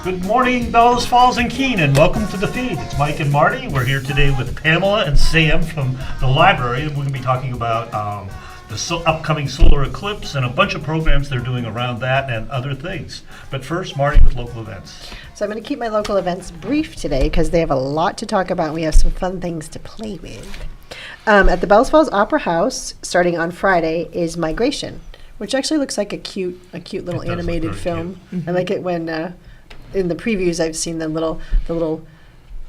Good morning, Bellows Falls and Keene, and welcome to the feed. It's Mike and Marty. We're here today with Pamela and Sam from the Librarian. We're going to be talking about the upcoming solar eclipse and a bunch of programs they're doing around that and other things. But first, Marty with local events. So I'm going to keep my local events brief today because they have a lot to talk about. We have some fun things to play with. At the Bellows Falls Opera House, starting on Friday, is Migration, which actually looks like a cute little animated film. I like it when in the previews I've seen the little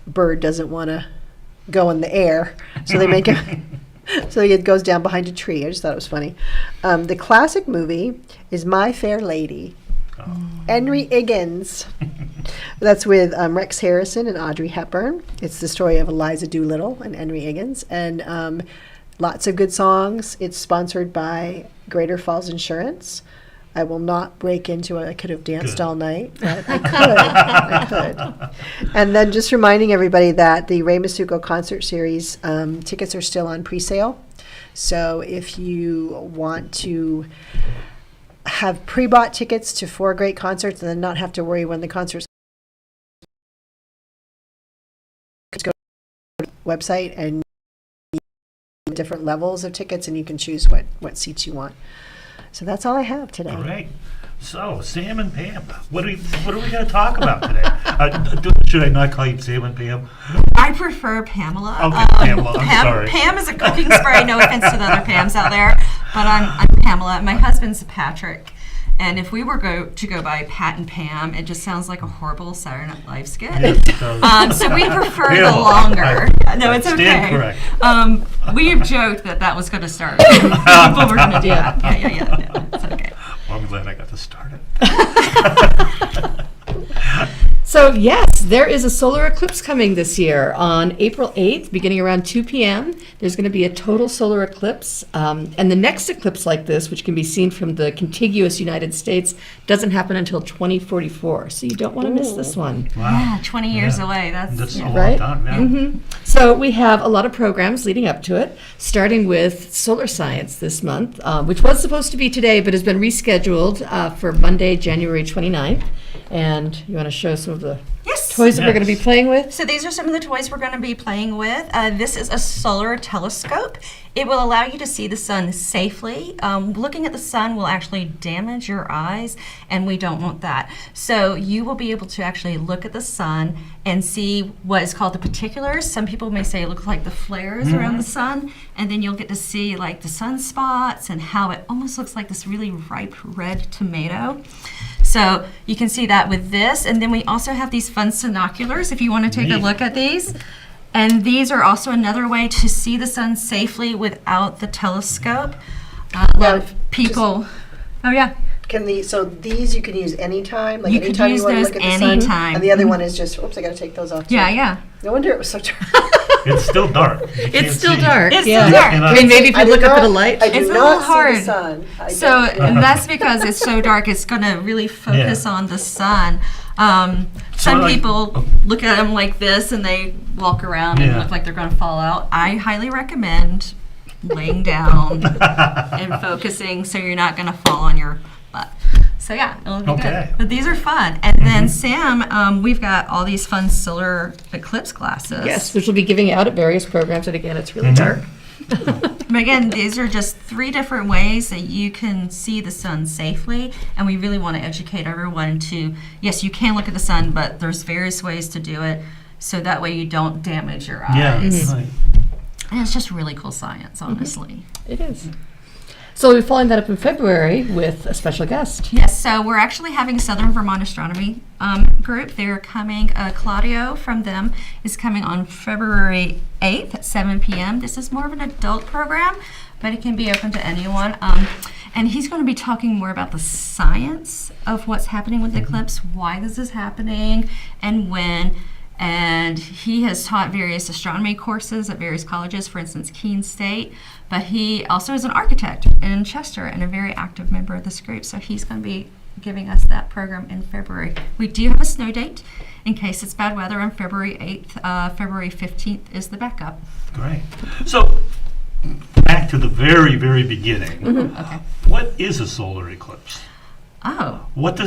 bird doesn't want to go in the air, so they make it so it goes down behind a tree. I just thought it was funny. The classic movie is My Fair Lady. Henry Higgins. That's with Rex Harrison and Audrey Hepburn. It's the story of Eliza Doolittle and Henry Higgins, and lots of good songs. It's sponsored by Greater Falls Insurance. I will not break into it. I could have danced all night, but I could. And then just reminding everybody that the Ray Masuko concert series tickets are still on pre-sale. So if you want to have pre-bought tickets to 4 great concerts and then not have to worry when the concerts, go to the website and different levels of tickets, and you can choose what seats you want. So that's all I have today. All right. So, Sam and Pam, what are we going to talk about today? Should I not call you Sam and Pam? I prefer Pamela. Okay, Pamela. I'm sorry. Pam is a cooking spray. No offense to the other Pams out there, but I'm Pamela. My husband's Patrick. And if we were to go by Pat and Pam, it just sounds like a horrible Saturday Night Live skit. Yes, so we prefer Pamela, the longer. No, it's okay. Stand correct. We have joked that was going to start. But we're going to do that. Yeah. No, it's okay. Well, I'm glad I got to start it. So yes, there is a solar eclipse coming this year on April 8th, beginning around 2 p.m. There's going to be a total solar eclipse. And the next eclipse like this, which can be seen from the contiguous United States, doesn't happen until 2044. So you don't want to miss this one. Wow. Yeah, 20 years away. That's a long right? time. Yeah. Mm-hmm. So we have a lot of programs leading up to it, starting with solar science this month, which was supposed to be today, but has been rescheduled for Monday, January 29th. And you want to show some of the toys that we're going to be playing with? So these are some of the toys we're going to be playing with. This is a solar telescope. It will allow you to see the sun safely. Looking at the sun will actually damage your eyes, and we don't want that. So you will be able to actually look at the sun and see what is called the particulars. Some people may say it looks like the flares around the sun, and then you'll get to see like the sunspots and how it almost looks like this really ripe red tomato. So you can see that with this, and then we also have these fun binoculars if you want to take a look at these. And these are also another way to see the sun safely without the telescope. A lot of people. So these you can use anytime? Like You could anytime use you want to those look at the sun? anytime. And the other one is just, oops, I got to take those off too. Yeah. No wonder it was so dark. It's still dark. You can't It's still see. dark. It's yeah. still dark. And I mean, maybe if you look up at a light. I do It's a not little hard. see the sun. And that's because it's so dark, it's going to really focus on the sun. Some people look at them like this and they walk around and look like they're going to fall out. I highly recommend laying down and focusing so you're not going to fall on your butt. So it'll be good. But these are fun. And then Sam, we've got all these fun solar eclipse glasses. Yes, which we'll be giving out at various programs. And again, it's really dark. But again, these are just 3 different ways that you can see the sun safely, and we really want to educate everyone to, yes, you can look at the sun, but there's various ways to do it, so that way you don't damage your eyes. Right. And it's just really cool science, honestly. It is. So we'll be following that up in February with a special guest. Yes, so we're actually having Southern Vermont Astronomy group. They're coming, Claudio from them is coming on February 8th at 7 p.m. This is more of an adult program, but it can be open to anyone. And he's going to be talking more about the science of what's happening with the eclipse, why this is happening, and when. And he has taught various astronomy courses at various colleges, for instance, Keene State. But he also is an architect in Chester and a very active member of this group. So he's going to be giving us that program in February. We do have a snow date in case it's bad weather on February 8th. February 15th is the backup. Great. So back to the very, very beginning. Okay. What is a solar eclipse? Oh. What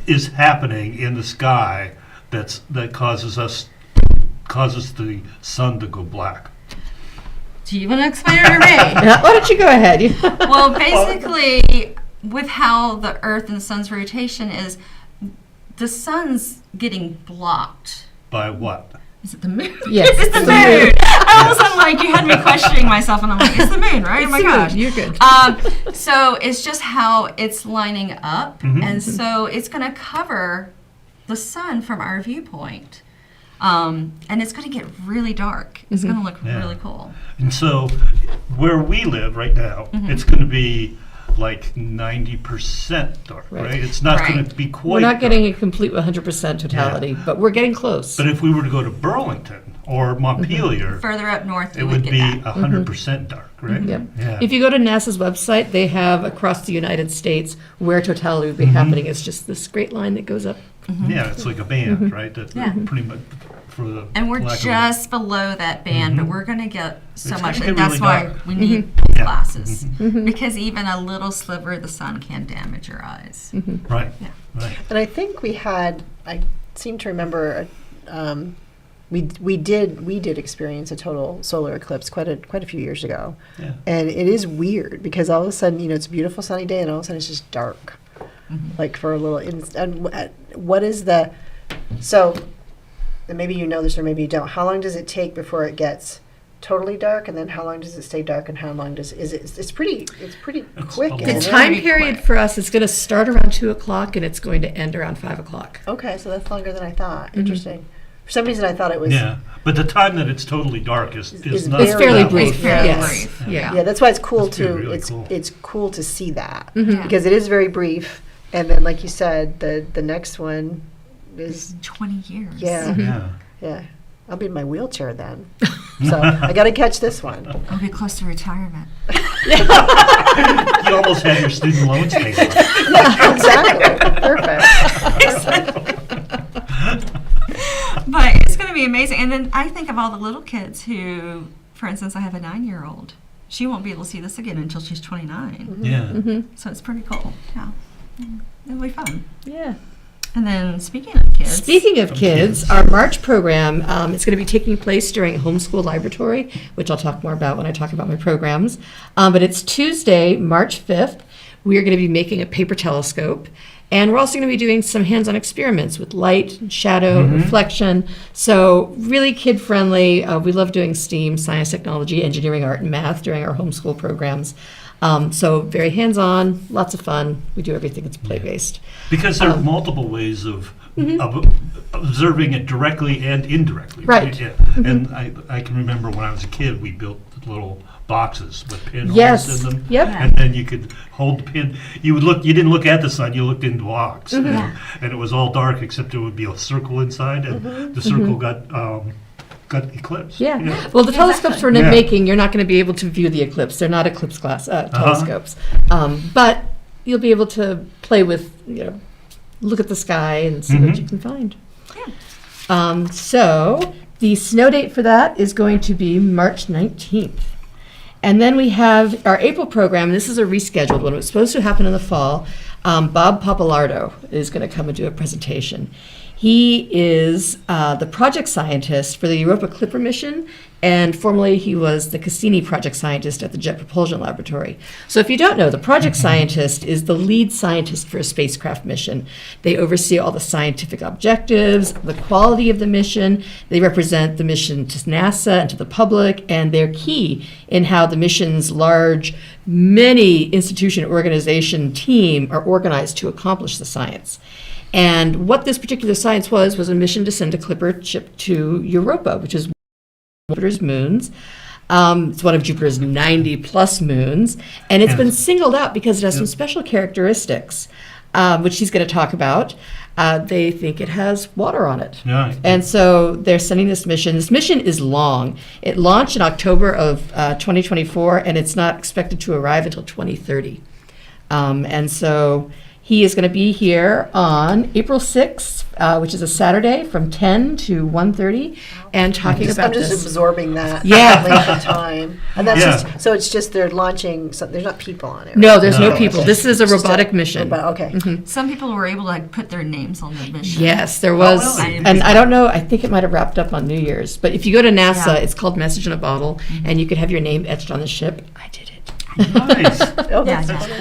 is happening in the sky that causes the sun to go black? Do you want to explain it or me? Why don't you go ahead? Well, basically, with how the Earth and the sun's rotation is, the sun's getting blocked. By what? Is it the moon? Yes, It's the it's the moon. moon. I was like, you had me questioning myself, and I'm like, it's the moon, right? Oh my gosh. You're good. So it's just how it's lining up, Mhm. and so it's going to cover the sun from our viewpoint. And it's going to get really dark. It's going to look Yeah. really cool. And so, where we live right now, Mm-hmm. it's going to be like 90% dark, right? Right. It's not Right. going to be quite. We're not dark. getting a complete 100% totality, but we're getting close. But if we were to go to Burlington or Montpelier, Further up north, it you would get be that. 100% dark, right? Yep. Yeah. If you go to NASA's website, they have across the United States where totality would be happening. It's just this straight line that goes up. Yeah, it's like a band, right? That Yeah. pretty much for the. And we're lack of a- just below that band, but we're going to get so It's much. gonna And get that's really why dark. we need Yeah. glasses. Because even a little sliver of the sun can damage your eyes. Right. Yeah. Right. And I think I seem to remember, we did experience a total solar eclipse quite a few years ago. Yeah. And it is weird because all of a sudden, it's a beautiful sunny day and all of a sudden it's just dark. Like for a little, and what is so, and maybe you know this or maybe you don't, how long does it take before it gets totally dark, and then how long does it stay dark, and how long it's pretty quick. a The long isn't it? time Very period quick. for us is going to start around 2 o'clock and it's going to end around 5 o'clock. Okay, so that's longer than I thought. Interesting. For some reason I thought it was, Yeah. But the time that it's totally dark is Is not. It's fairly Very brief. fairly Yes. brief. Yeah. yeah, that's why it's cool That's gonna to, be really cool. it's cool to see that. Yeah. Because it is very brief, and then like you said, the next one is, 20 years. yeah, Yeah. yeah. I'll be in my wheelchair then. So I got to catch this one. I'll be close to retirement. You almost had your student loans paid off. Exactly. Perfect. But it's going to be amazing. And then I think of all the little kids who, for instance, I have a 9-year-old. She won't be able to see this again until she's 29. Yeah. So it's pretty cool. Yeah. It'll be fun. Yeah. And then speaking of kids. Speaking of From kids, kids. our March program is going to be taking place during Homeschool Laboratory, which I'll talk more about when I talk about my programs. But it's Tuesday, March 5th. We are going to be making a paper telescope. And we're also going to be doing some hands-on experiments with light, shadow, reflection. So really kid-friendly. We love doing STEAM, science, technology, engineering, art, and math during our homeschool programs. So very hands-on, lots of fun. We do everything that's play-based. Because there are multiple ways of observing it directly and indirectly. Right. Yeah. And I can remember when I was a kid, we built little boxes with pinholes Yes. in them. Yep. And then you could hold the pin. You didn't look at the sun, you looked into the box. And it was all dark except there would be a circle inside, and the circle got eclipsed. Yeah. Well, the telescopes we're Yeah. making, you're not going to be able to view the eclipse. They're not eclipse glass telescopes. But you'll be able to play with, look at the sky and see what you can find. So the snow date for that is going to be March 19th. And then we have our April program. This is a rescheduled one. It was supposed to happen in the fall. Bob Papalardo is going to come and do a presentation. He is the project scientist for the Europa Clipper mission, and formerly he was the Cassini project scientist at the Jet Propulsion Laboratory. So if you don't know, the project scientist is the lead scientist for a spacecraft mission. They oversee all the scientific objectives, the quality of the mission. They represent the mission to NASA and to the public, and they're key in how the mission's large, many institution organization team are organized to accomplish the science. And what this particular science was a mission to send a Clipper ship to Europa, which is one of Jupiter's moons. It's one of Jupiter's 90-plus moons, and it's been singled out because it has some special characteristics, which he's going to talk about. They think it has water on it. Yeah. And so they're sending this mission. This mission is long. It launched in October of 2024, and it's not expected to arrive until 2030. And so he is going to be here on April 6th which is a Saturday from 10 to 1:30, and talking about I'm just this. absorbing that. Yeah. length of time. And that's Yeah. just, so it's just they're launching, so there's not people on it. No, right? there's No. no people. This is a It's just robotic mission. Okay. Some people were able to like put their names on the mission. Yes, there was, really? and I don't know, I think it might have wrapped up on New Year's, but if you go to NASA, Yeah. it's called Message in a Bottle, and you could have your name etched on the ship. I did it. Nice. Oh, Yeah, that's yeah. funny.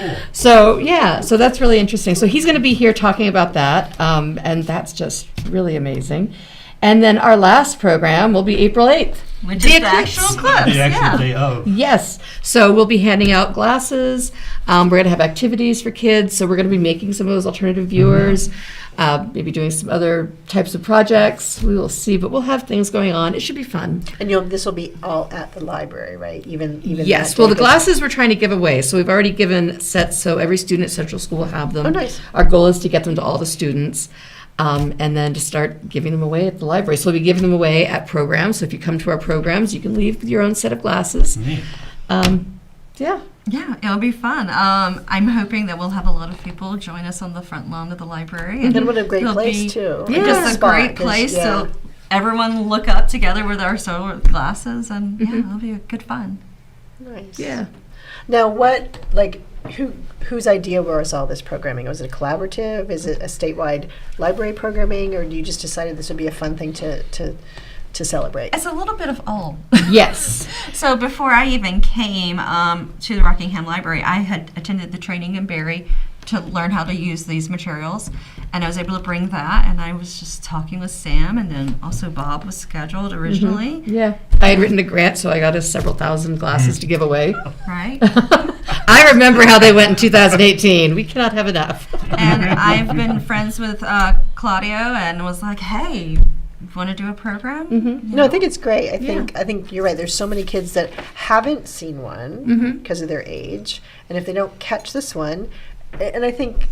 Cool. So that's really interesting. So he's going to be here talking about that, and that's just really amazing. And then our last program will be April 8th. Which The is the eclipse. actual eclipse. The actual Yeah. day of. Yes. So we'll be handing out glasses. We're going to have activities for kids. So we're going to be making some of those alternative viewers, maybe doing some other types of projects. We will see, but we'll have things going on. It should be fun. And this will be all at the library, right? Even Yes. that Well, day, the 'cause- glasses we're trying to give away. So we've already given sets, so every student at Central School will have them. Oh, nice. Our goal is to get them to all the students. And then to start giving them away at the library. So we'll be giving them away at programs. So if you come to our programs, you can leave with your own set of glasses. Neat. Yeah. Yeah, it'll be fun. I'm hoping that we'll have a lot of people join us on the front lawn of the library. And what a great it'll place, be too. Yeah. Just a Spot, great 'cause, place yeah. to everyone look up together with our solar glasses, and yeah, it'll be a good fun. Nice. Yeah. Now, whose idea was all this programming? Was it a collaborative? Is it a statewide library programming, or you just decided this would be a fun thing to celebrate? It's a little bit of all. Yes. So before I even came to the Rockingham Library, I had attended the training in Barrie to learn how to use these materials, and I was able to bring that, and I was just talking with Sam, and then also Bob was scheduled originally, Yeah. I had written a grant, so I got us several thousand glasses to give away. right? I remember how they went in 2018. We cannot have enough. And I've been friends with Claudio, and was like, hey, want to do a program? Mm-hmm. No, I think it's great. I think you're right. There's so many kids that haven't seen one because of their age, and if they don't catch this one, and I think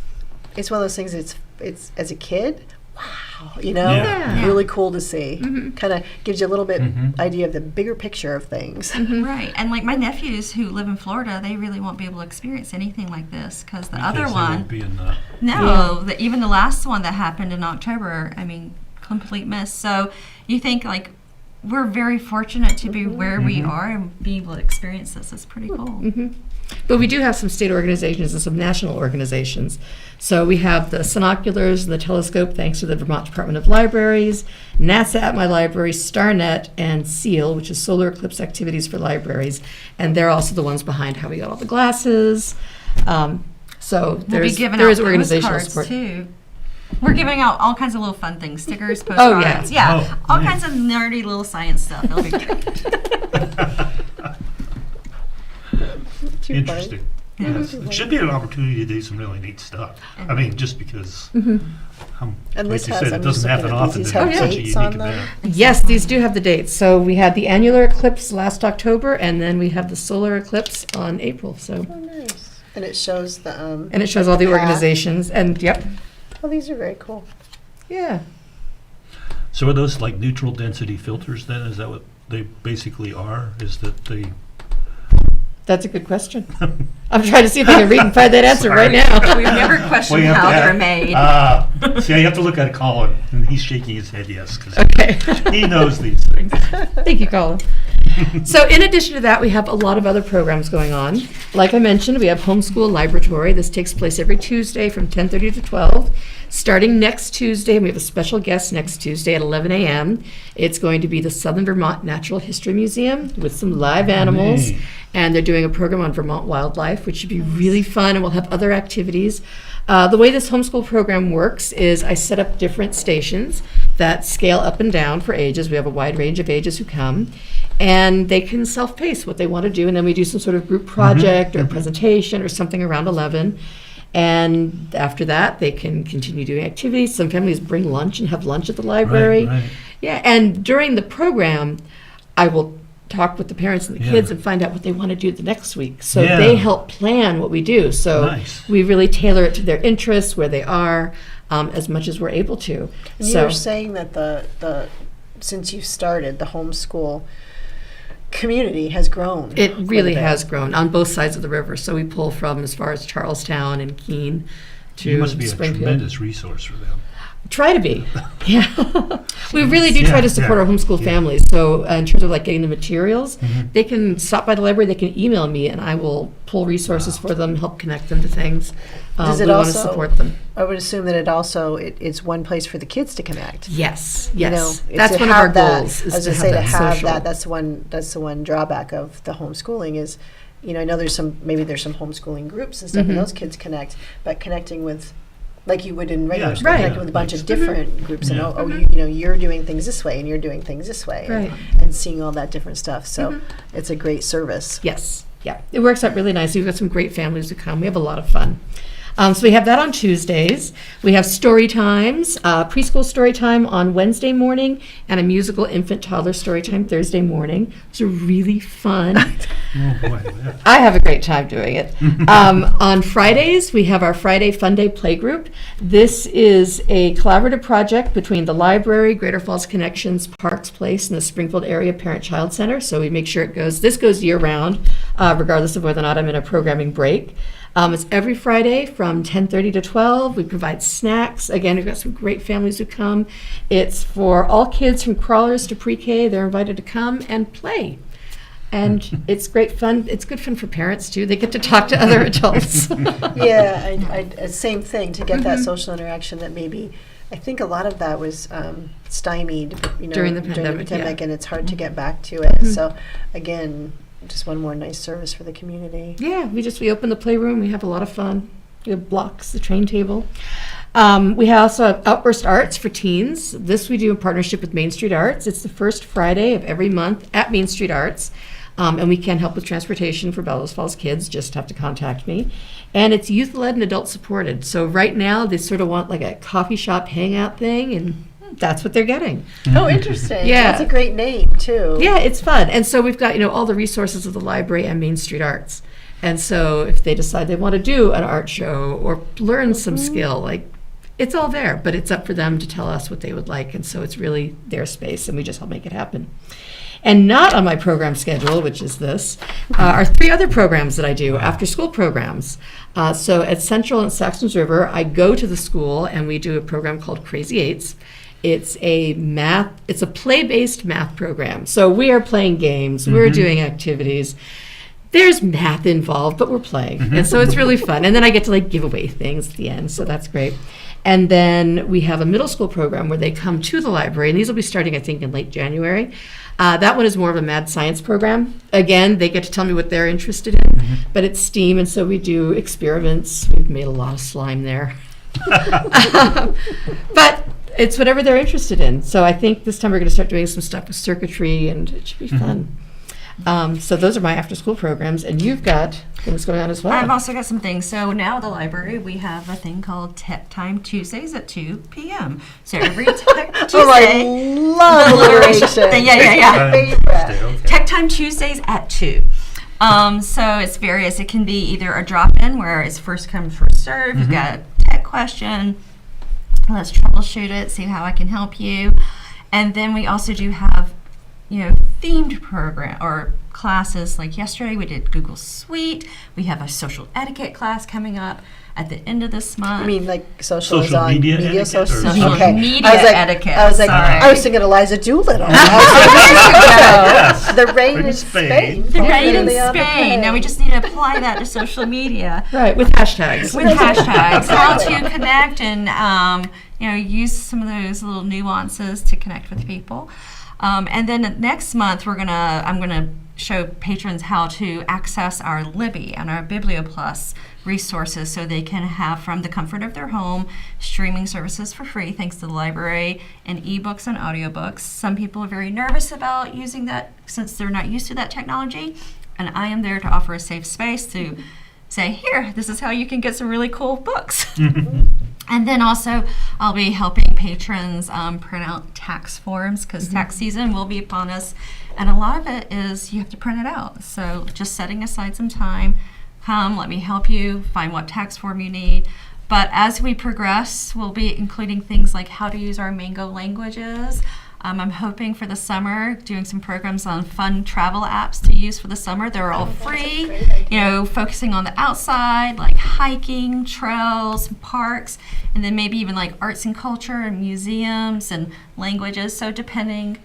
it's one of those things. It's as a kid, wow, Yeah. really cool to see. Kind of gives you a little bit Mhm. idea of the bigger picture of things. Right. And like my nephews who live in Florida, they really won't be able to experience anything like this because the other Because they one, won't be in the- no, even the last one that happened in October, I mean, complete miss. So you think like we're very fortunate to be where we are and be able to experience this. It's pretty cool. But we do have some state organizations and some national organizations. So we have the Sinoculars and the Telescope, thanks to the Vermont Department of Libraries, NASA at My Library, StarNet, and SEAL, which is Solar Eclipse Activities for Libraries. And they're also the ones behind how we got all the glasses. So We'll be giving there out is organizational postcards support. too. We're giving out all kinds of little fun things, stickers, Oh, postcards. yeah. Oh, all nice. kinds of nerdy little science stuff. It'll be great. Too Interesting. Yeah. Yes. It should be an opportunity to do some really neat stuff. I mean, just because, And like this you has, said, I'm it just doesn't happen looking at often. these. That These it's have such a dates unique on them. event. Yes, these do have the dates. So we had the annular eclipse last October, and then we have the solar eclipse on April. So, Oh, nice. And it shows the and it shows all the path. organizations. And yep, Oh, these are very cool. yeah. So are those like neutral density filters then? Is that what they basically are? Is that they... That's a good question. I'm trying to see if I can read and find that answer right now. We've never questioned you have how to they're ask- made. See, you have to look at Colin, and he's shaking his head yes, because Okay. he knows these things. Thank you, Colin. So in addition to that, we have a lot of other programs going on. Like I mentioned, we have Homeschool Libratory. This takes place every Tuesday from 10:30 to 12. Starting next Tuesday, and we have a special guest next Tuesday at 11 a.m. It's going to be the Southern Vermont Natural History Museum with some live animals. Neat. And they're doing a program on Vermont wildlife, which should be really fun, and we'll have other activities. The way this homeschool program works is I set up different stations that scale up and down for ages. We have a wide range of ages who come, and they can self-pace what they want to do, and then we do some sort of group project or presentation or something around 11. And after that, they can continue doing activities. Some families bring lunch and have lunch at the library. Right. Yeah, and during the program, I will talk with the parents and the Yeah. kids and find out what they want to do the next week. So Yeah. they help plan what we do. So Nice. we really tailor it to their interests, where they are, as much as we're able to. And you So were saying that the since you started, the homeschool community has grown. it quite a really bit. has grown on both sides of the river. So we pull from as far as Charlestown and Keene to You must be a Springfield. tremendous resource for them. Try to be. Yeah. We really do try to support Yeah. our homeschool families. So in terms of like getting the materials, they can stop by the library, they can email me, and I will pull resources for them, help connect them to things. Does it we want to also- support them. I would assume that it's one place for the kids to connect. Yes, You know, yes. it's That's to one of our have that- goals. I Is was to going to say to have have social. that. That's the one drawback of the homeschooling is, you know, I know there's some homeschooling groups and stuff, and those kids connect, but connecting with, like you would in regular Yeah. school, Right. connecting with a bunch of different groups, and Yeah. you know, you're doing things this way, and you're doing things this way, Right. and seeing all that different stuff. So it's a great service. Yes, yeah. It works out really nicely. We've got some great families who come. We have a lot of fun. So we have that on Tuesdays. We have story times, preschool story time on Wednesday morning, and a musical infant toddler story time Thursday morning. Those are really fun. Oh, boy, yeah. I have a great time doing it. On Fridays, we have our Friday Fun Day Playgroup. This is a collaborative project between the library, Greater Falls Connections, Parks Place, and the Springfield Area Parent-Child Center. So we make sure this goes year-round, regardless of whether or not I'm in a programming break. It's every Friday from 10:30 to 12. We provide snacks. Again, we've got some great families who come. It's for all kids from crawlers to pre-K. They're invited to come and play. And it's great fun. It's good fun for parents, too. They get to talk to other adults. Yeah, same thing, to get that social interaction that maybe, I think a lot of that was stymied, you know, During the pandemic, yeah. and it's hard to get back to it. So again, just one more nice service for the community. Yeah, we open the playroom. We have a lot of fun. We have blocks, the train table. We also have Outburst Arts for teens. This we do in partnership with Main Street Arts. It's the first Friday of every month at Main Street Arts. And we can help with transportation for Bellows Falls kids. Just have to contact me. And it's youth-led and adult-supported. So right now, they sort of want like a coffee shop hangout thing, and that's what they're getting. Oh, interesting. Yeah. That's a great name, too. Yeah, it's fun. And so we've got, you know, all the resources of the library and Main Street Arts. And so if they decide they want to do an art show or learn some skill, like, it's all there, but it's up for them to tell us what they would like. And so it's really their space, and we just help make it happen. And not on my program schedule, which is this, are 3 other programs that I do, after-school programs. So at Central and Saxons River, I go to the school, and we do a program called Crazy Eights. It's a play-based math program. So we are playing games, we're doing activities. There's math involved, but we're playing. And so it's really fun. And then I get to like give away things at the end, so that's great. And then we have a middle school program where they come to the library, and these will be starting, I think, in late January. That one is more of a mad science program. Again, they get to tell me what they're interested in, but it's STEAM, and so we do experiments. We've made a lot of slime there. But it's whatever they're interested in. So I think this time we're going to start doing some stuff with circuitry, and it should be fun. So those are my after-school programs, and you've got things going on as well. I've also got some things. So now at the library, we have a thing called Tech Time Tuesdays at 2 p.m. So every Tech Tuesday. Oh, I love The Liberation. Liberation. Yeah. Favorite. Okay. Tech Time Tuesdays at 2. So it's various. It can be either a drop-in where it's first come, first serve. You've got a tech question. Let's troubleshoot it, see how I can help you. And then we also do have, you know, themed program or classes. Like yesterday we did Google Suite. We have a social etiquette class coming up at the end of this month. I mean, like social is Social on media etiquette social, or Social okay. media I was like, etiquette, I was like, sorry. I was thinking Eliza Doolittle. Yes. The rain In in Spain. Spain. the rain in Really on the Spain. Now we plane. just need to apply that to social media Right, with hashtags. with hashtags. How Exactly. to connect and use some of those little nuances to connect with people. And then next month I'm gonna show patrons how to access our Libby and our BiblioPlus resources so they can have from the comfort of their home streaming services for free thanks to the library and ebooks and audiobooks. Some people are very nervous about using that since they're not used to that technology, and I am there to offer a safe space to say, here, this is how you can get some really cool books. And then also, I'll be helping patrons print out tax forms because tax season will be upon us. And a lot of it is you have to print it out. So just setting aside some time, come, let me help you find what tax form you need. But as we progress, we'll be including things like how to use our Mango languages, I'm hoping for the summer, doing some programs on fun travel apps to use for the summer. They're all free, focusing on the outside, like hiking, trails, parks, and then maybe even like arts and culture and museums and languages. So depending,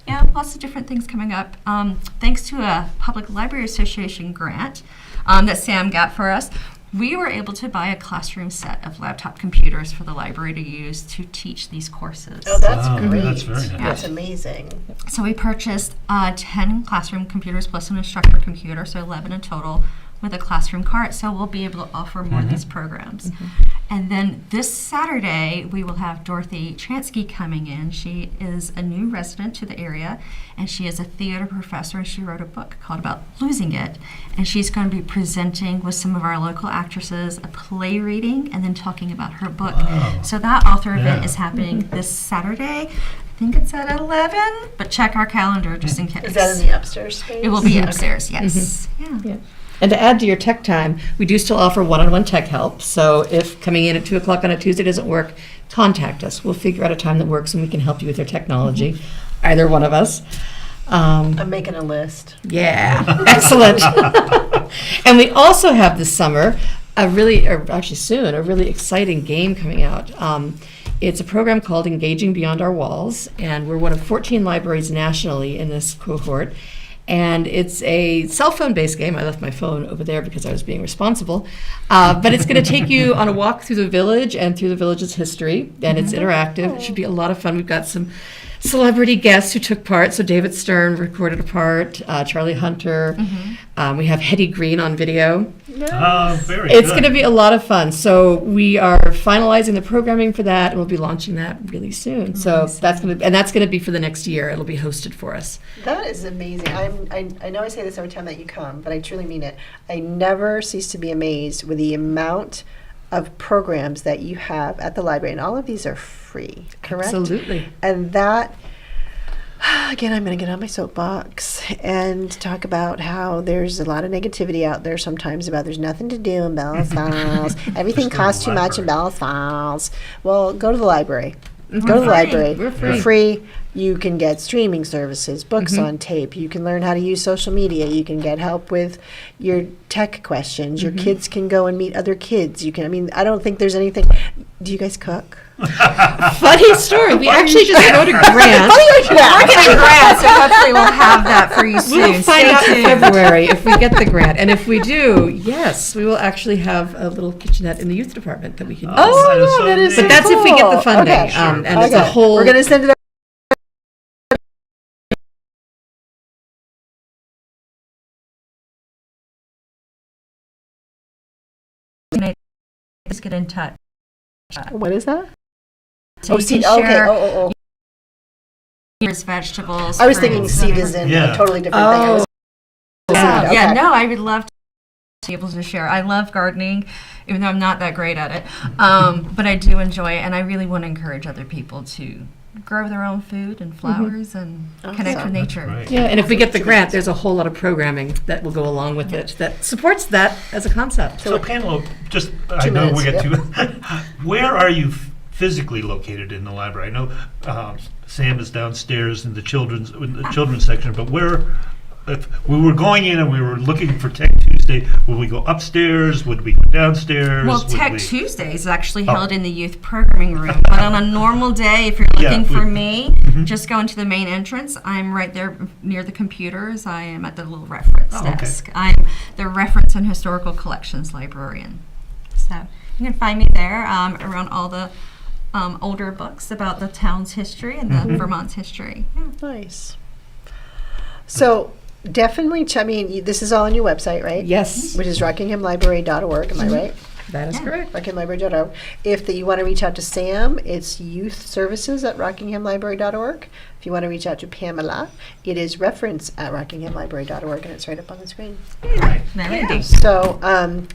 lots of different things coming up. Thanks to a Public Library Association grant that Sam got for us, we were able to buy a classroom set of laptop computers for the library to use to teach these courses. Oh, that's great. That's very nice. That's amazing. So we purchased 10 classroom computers plus an instructor computer, so 11 in total, with a classroom cart. So we'll be able to offer more of these programs. And then this Saturday, we will have Dorothy Transky coming in. She is a new resident to the area, and she is a theater professor, and she wrote a book called About Losing It. And she's going to be presenting with some of our local actresses a play reading and then talking about her book. Wow. So that author event Yeah. is happening this Saturday. I think it's at 11, but check our calendar just in case. Is that in the upstairs space? It will be Okay. upstairs, yes. Yeah. And to add to your tech time, we do still offer one-on-one tech help. So if coming in at 2 o'clock on a Tuesday doesn't work, contact us. We'll figure out a time that works and we can help you with your technology, either one of us. I'm making a list. Yeah, excellent. And we also have this summer a really exciting game coming out. It's a program called Engaging Beyond Our Walls, and we're one of 14 libraries nationally in this cohort. And it's a cell phone-based game. I left my phone over there because I was being responsible. But it's going to take you on a walk through the village and through the village's history, and it's interactive. It should be a lot of fun. We've got some celebrity guests who took part. So David Stern recorded a part, Charlie Hunter. We have Hetty Green on video. Very It's good. going to be a lot of fun. So we are finalizing the programming for that, and we'll be launching that really soon. So that's going to be for the next year. It'll be hosted for us. That is amazing. I know I say this every time that you come, but I truly mean it. I never cease to be amazed with the amount of programs that you have at the library, and all of these are free, correct? Absolutely. And that, again, I'm going to get on my soapbox and talk about how there's a lot of negativity out there sometimes about there's nothing to do in Bellas Falls. Everything Just go to costs the too much in library. Bellas Falls. Well, go to the library. Go to the free. library. We're free. You're free. You can get streaming services, books on tape. You can learn how to use social media. You can get help with your tech questions. Your kids can go and meet other kids. You can. I mean, I don't think there's anything. Do you guys cook? Funny story. We actually just wrote a grant. Yeah. Getting a grant, so hopefully we'll have that for you soon. We'll find Stay out in tuned. February if we get the grant. And if we do, yes, we will actually have a little kitchenette in the youth department that we can use. that is so that is neat. But that's if we get the cool. funding. Okay. And it's a Okay. whole. We're gonna send it. Just get in touch. What is that? So you see. can Okay. share Oh. your vegetables. I was thinking fruits, seed and- is in Yeah. a totally different thing. I was Yeah. Okay. Yeah, no, I would love to be able to share. I love gardening, even though I'm not that great at it. But I do enjoy it, and I really want to encourage other people to grow their own food and flowers and connect Awesome. with nature. Right. Yeah, and if we get the grant, there's a whole lot of programming that will go along with it that supports that as a concept. So Pamela, just I know minutes, we get yep. to. Where are you physically located in the library? I know Sam is downstairs in the children's section, but where? If we were going in and we were looking for Tech Tuesday, would we go upstairs? Would we go downstairs? Well, Would Tech we- Tuesday is actually Oh. held in the youth programming room. But on a normal day, if you're Yeah, looking for we- me, just go into the main entrance. I'm right there near the computers. I am at the little reference Oh, okay. desk. I'm the reference and historical collections librarian. So you can find me there around all the older books about the town's history and the Vermont's history. Yeah. Nice. So definitely, I mean, this is all on your website, right? Yes, Which is rockinghamlibrary.org. Am I right? that is Yeah. correct. rockinghamlibrary.org. If you want to reach out to Sam, it's youthservices@rockinghamlibrary.org. If you want to reach out to Pamela, it is reference@rockinghamlibrary.org, and it's right up on the screen. Right. There we go. So,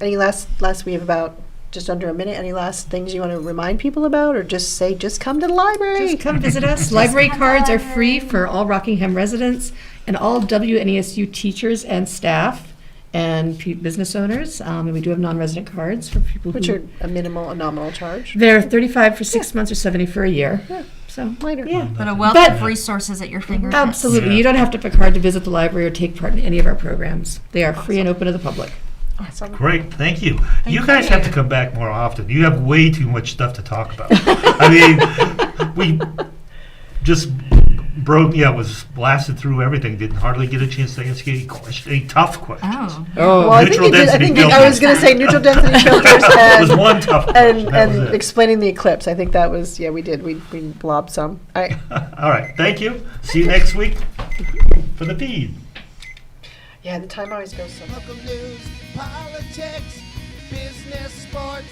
any last, we have about just under a minute. Any last things you want to remind people about, or just say, just come to the library? Just come visit us. Library cards are free for all Rockingham residents and all WNESU teachers and staff and business owners. And we do have non-resident cards for people Which who... are a nominal charge. They're $35 for 6 months or $70 for a year. Yeah. So, Minor. yeah. But a wealth But- of resources at your fingertips. Absolutely. Yeah. You don't have to pick hard to visit the library or take part in any of our programs. They are free and open to the public. Awesome. Great, thank you. You Thank guys have to you. come back more often. You have way too much stuff to talk about. I mean, we just was blasted through everything. Didn't hardly get a chance to ask any tough questions. Oh. Oh, Well, I think Neutral you did. I density think I filters. was going to say neutral density filters It was and one tough question. That was and it. explaining the eclipse. I think that was we did. We blobbed some. All right. All right, thank you. See you next week for the feed. Yeah, the time always goes so. Local news, politics, business, sports,